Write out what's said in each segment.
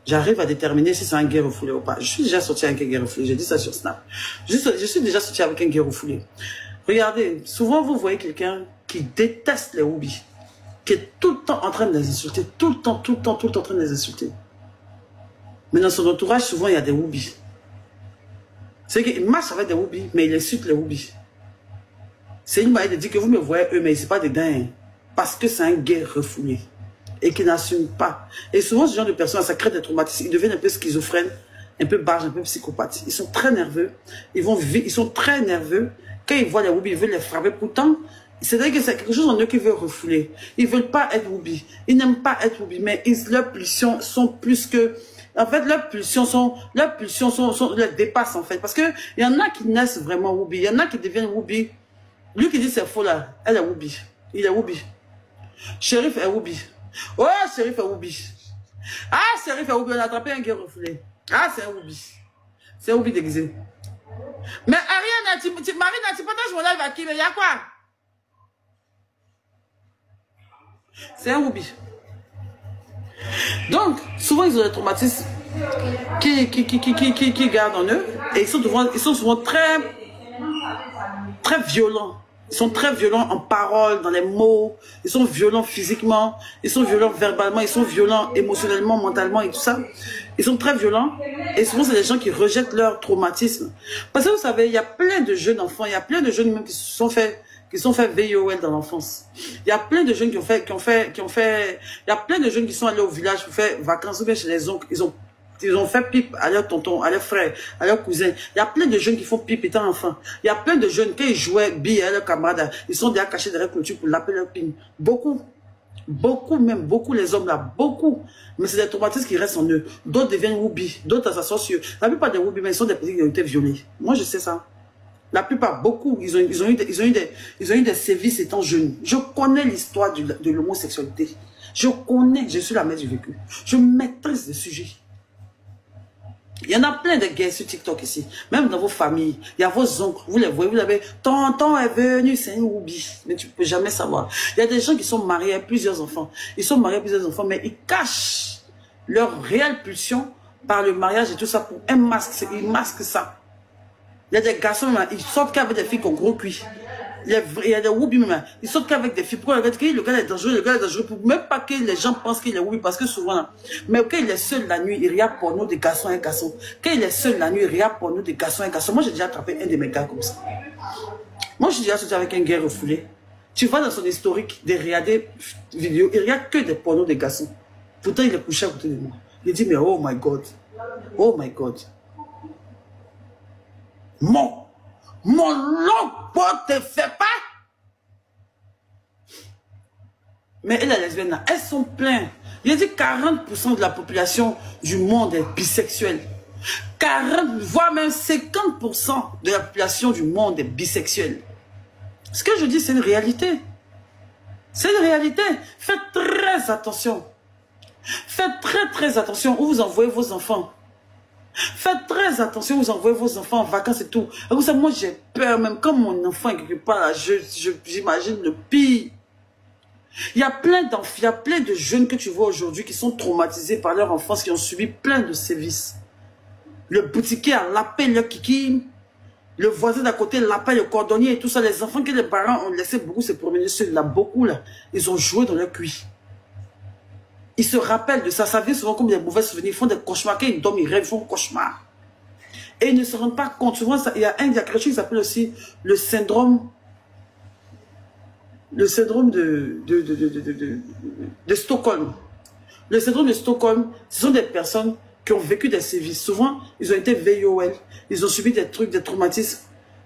j'arrive à déterminer si c'est un gay refoulé ou pas. Je suis déjà sorti avec un gay refoulé, j'ai dit ça sur Snap. Je suis déjà sorti avec un gay refoulé. Regardez, souvent vous voyez quelqu'un qui déteste les hobbies, qui est tout le temps en train de les insulter, tout le temps en train de les insulter. Mais dans son entourage, souvent il y a des hobbies. C'est qu'il marche avec des hobbies, mais il insulte les hobbies. C'est une manière de dire que vous me voyez eux, mais c'est pas des dingues. Parce que c'est un gay refoulé. Et qui n'assume pas. Et souvent, ce genre de personnes, ça crée des traumatismes. Ils deviennent un peu schizophrènes, un peu barges, un peu psychopathes. Ils sont très nerveux. Ils sont très nerveux. Quand ils voient les hobbies, ils veulent les frapper. Pourtant, c'est-à-dire que c'est quelque chose en eux qui veut refouler. Ils veulent pas être hobby. Ils n'aiment pas être hobby, mais leurs pulsions sont plus que... En fait, leurs pulsions les dépassent, en fait. Parce que il y en a qui naissent vraiment hobby. Il y en a qui deviennent hobby. Lui qui dit c'est faux là, elle est hobby. Il est hobby. Shérif est hobby. Oh, Shérif est hobby. Ah, Shérif est hobby. On a attrapé un gars refoulé. Ah, c'est un hobby. C'est un hobby déguisé. Mais Ariane, Marine, tu partages mon live à qui? Mais il y a quoi? C'est un hobby. Donc, souvent, ils ont des traumatismes qui gardent en eux. Et ils sont souvent très violents. Ils sont très violents en parole, dans les mots. Ils sont violents physiquement. Ils sont violents verbalement. Ils sont violents émotionnellement, mentalement et tout ça. Ils sont très violents. Et souvent, c'est des gens qui rejettent leur traumatisme. Parce que vous savez, il y a plein de jeunes enfants. Il y a plein de jeunes même qui se sont fait VIOL dans l'enfance. Il y a plein de jeunes il y a plein de jeunes qui sont allés au village pour faire vacances ou bien chez les oncles. Ils ont fait pipe à leur tonton, à leur frère, à leur cousin. Il y a plein de jeunes qui font pipe étant enfants. Il y a plein de jeunes qui jouaient billes à leurs camarades. Ils sont déjà cachés derrière la clôture pour l'appeler leur ping. Beaucoup même, beaucoup les hommes là, beaucoup. Mais c'est des traumatismes qui restent en eux. D'autres deviennent hobbies, d'autres s'assoient. La plupart des hobbies, mais ils sont des petits qui ont été violés. Moi, je sais ça. La plupart, beaucoup, ils ont eu des sévices étant jeunes. Je connais l'histoire de l'homosexualité. Je suis la mère du vécu. Je maîtrise le sujet. Il y en a plein de gays sur TikTok ici. Même dans vos familles. Il y a vos oncles. Vous les voyez, vous l'avez. Tonton est venu, c'est un hobby. Mais tu ne peux jamais savoir. Il y a des gens qui sont mariés à plusieurs enfants. Ils sont mariés à plusieurs enfants, mais ils cachent leur réelle pulsion par le mariage et tout ça pour un masque. Ils masquent ça. Il y a des garçons, ils sortent qu'avec des filles qui ont gros cuit. Il y a des woubi même. Ils sortent qu'avec des filles. Pourquoi le gars est dangereux, pour même pas que les gens pensent qu'il est woubi, parce que souvent, là, mais quand il est seul la nuit, il regarde porno des garçons et garçons. Quand il est seul la nuit, il regarde porno des garçons et garçons. Moi, j'ai déjà attrapé un de mes gars comme ça. Moi, je suis déjà sorti avec un gars refoulé. Tu vois dans son historique des regardés vidéos, il regarde que des pornos des garçons. Pourtant, il est couché à côté de moi. Il dit, mais oh my God. Oh my God. Mon long pote te fait pas. Mais elle est lesbienne là, elles sont pleines. Il y a dit 40% de la population du monde est bisexuelle. 40, voire même 50% de la population du monde est bisexuelle. Ce que je dis, c'est une réalité. C'est une réalité. Faites très attention. Faites très attention où vous envoyez vos enfants. Faites très attention, vous envoyez vos enfants en vacances et tout. Et vous savez, moi j'ai peur, même quand mon enfant est quelque part là, j'imagine le pire. Il y a plein d'enfants, il y a plein de jeunes que tu vois aujourd'hui qui sont traumatisés par leur enfance, qui ont subi plein de sévices. Le boutiquier a lapé leur kiki, le voisin d'à côté lapé le cordonnier et tout ça. Les enfants que les parents ont laissé beaucoup se promener sur là, beaucoup là, ils ont joué dans leur cuit. Ils se rappellent de ça. Ça vient souvent comme des mauvais souvenirs. Ils font des cauchemars. Quand ils dorment, ils rêvent, ils font cauchemar. Et ils ne se rendent pas compte. Souvent, il y a quelque chose qui s'appelle aussi le syndrome. Le syndrome de Stockholm. Le syndrome de Stockholm, ce sont des personnes qui ont vécu des sévices. Souvent, ils ont été VIOL. Ils ont subi des trucs, des traumatismes.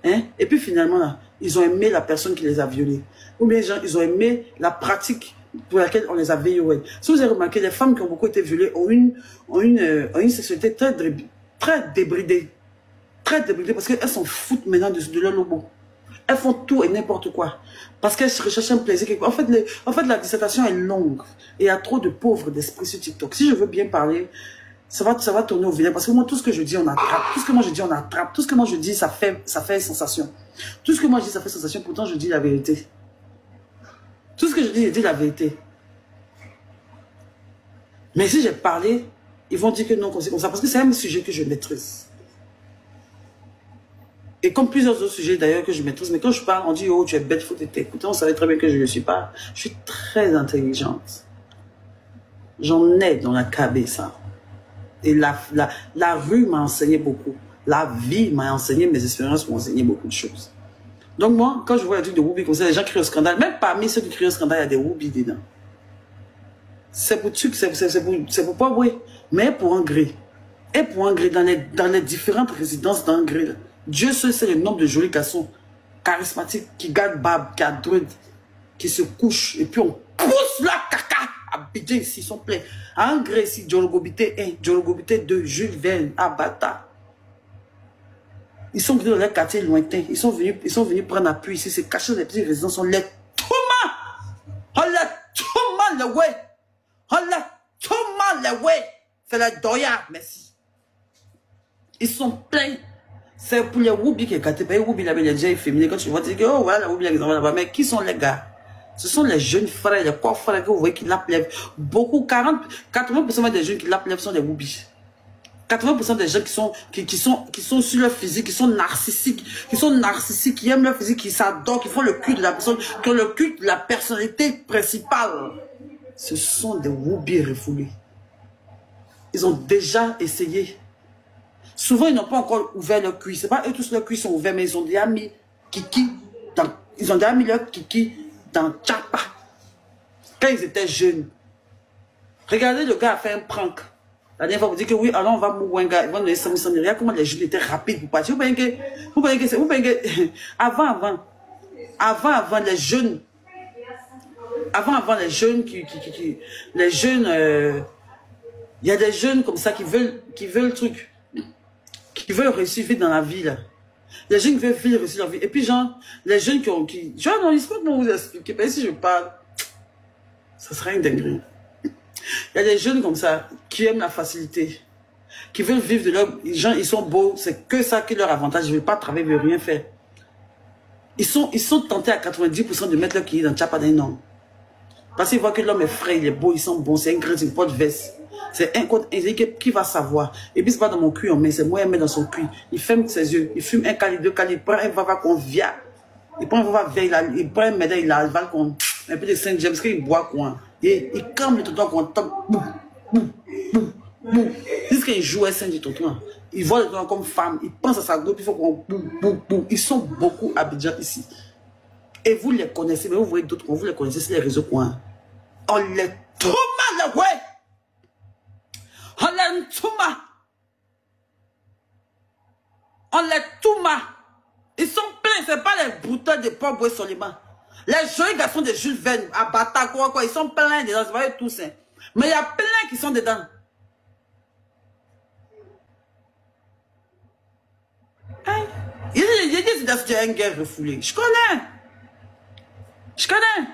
Hein? Et puis finalement, là, ils ont aimé la personne qui les a violés. Ou bien ils ont aimé la pratique pour laquelle on les a VIOL. Si vous avez remarqué, les femmes qui ont beaucoup été violées ont une sexualité très débridée. Très débridée parce qu'elles s'en foutent maintenant de leur lobo. Elles font tout et n'importe quoi. Parce qu'elles recherchent un plaisir. En fait, la dissertation est longue. Et il y a trop de pauvres d'esprit sur TikTok. Si je veux bien parler, ça va tourner au vinaigre. Parce que moi, tout ce que je dis, on attrape. Tout ce que moi je dis, on attrape. Tout ce que moi je dis, ça fait sensation. Tout ce que moi je dis, ça fait sensation. Pourtant, je dis la vérité. Tout ce que je dis la vérité. Mais si j'ai parlé Ils vont dire que non, c'est comme ça, parce que c'est un sujet que je maîtrise. Et comme plusieurs autres sujets d'ailleurs que je maîtrise, mais quand je parle, on dit, oh, tu es bête, faut t'écouter. On savait très bien que je ne le suis pas. Je suis très intelligente. J'en ai dans la cabeza. Et la rue m'a enseigné beaucoup. La vie m'a enseigné, mes expériences m'ont enseigné beaucoup de choses. Donc moi, quand je vois les trucs de Whoopi comme ça, les gens crient au scandale. Même parmi ceux qui crient au scandale, il y a des Whoopi dedans. C'est pour truc, c'est pour pas oui, mais pour un gré. Et pour un gré, dans les différentes résidences d'un gré, Dieu seul sait le nombre de jolis garçons charismatiques qui gardent barbe, qui adouent, qui se couchent, et puis on pousse la caca à Bidjan ici, ils sont pleins. À un gré ici, Djologobité 1, Djologobité 2, Jules Verne, Abata. Ils sont venus dans les quartiers lointains, ils sont venus prendre appui ici, se cacher dans les petites résidences, on les Touma! On les Touma, le ouais! On les Touma, le ouais! C'est la doya, merci. Ils sont pleins. C'est pour les Whoopi qui est gâté. Les Whoopi, là-bas, les déjà efféminés. Quand tu vois, tu dis, oh, voilà, la Whoopi, ils ont là-bas. Mais qui sont les gars? Ce sont les jeunes frères, les corps frères que vous voyez qui l'appellent. Beaucoup, 80% des jeunes qui l'appellent sont des Whoopi. 80% des gens qui sont sur leur physique, qui sont narcissiques, qui aiment leur physique, qui s'adorent, qui font le culte de la personne, qui ont le culte de la personnalité principale. Ce sont des Whoopi refoulés. Ils ont déjà essayé. Souvent, ils n'ont pas encore ouvert leur cuisse. C'est pas eux tous leurs cuisses sont ouverts, mais ils ont déjà mis Kiki dans, ils ont déjà mis leur Kiki dans Tchapa. Quand ils étaient jeunes. Regardez, le gars a fait un prank. La dernière fois, vous dites que oui, alors on va mourir un gars, ils vont donner 100 000. Regarde comment les jeunes étaient rapides pour partir. Vous voyez que, avant, les jeunes, les jeunes les jeunes, il y a des jeunes comme ça qui veulent le truc. Qui veulent réussir vite dans la vie, là. Les jeunes qui veulent vite réussir dans la vie. Et puis, genre, les jeunes genre, non, il se peut que vous expliquer. Mais si je parle, ça serait une dinguerie. Il y a des jeunes comme ça, qui aiment la facilité. Qui veulent vivre de leur... Gens, ils sont beaux, c'est que ça qui est leur avantage. Je ne veux pas travailler, je ne veux rien faire. Ils sont tentés à 90% de mettre leur quille dans le Tchapa d'un homme. Parce qu'ils voient que l'homme est frais, il est beau, ils sont bons, c'est un grain, c'est une porte veste. C'est un code qui va savoir. Et puis c'est pas dans mon cul, mais c'est moi qui met dans son cul. Il ferme ses yeux, il fume un cali, deux cali, il prend un vava qu'on via. Il prend un vava vieille, il prend un médaille, il avale un peu de Saint-James, qu'il boit quoi. Et il cambe le tonton qu'on tape. Jusqu'il joue à Saint-Tonton. Il voit le tonton comme femme, il pense à sa groupe, il faut qu'on Ils sont beaucoup à Abidjan ici. Et vous les connaissez, mais vous voyez d'autres, vous les connaissez sur les réseaux quoi. On les trop mal, ouais. On les touma. On les touma. Ils sont pleins, c'est pas les boutons de Paul Soliman. Les jolis garçons de Jules Verne, à Bata, quoi, ils sont pleins dedans, vous voyez tous. Hein. Mais il y a plein qui sont dedans. Hein? Il dit que c'est un gars refoulé. Je connais. Je connais.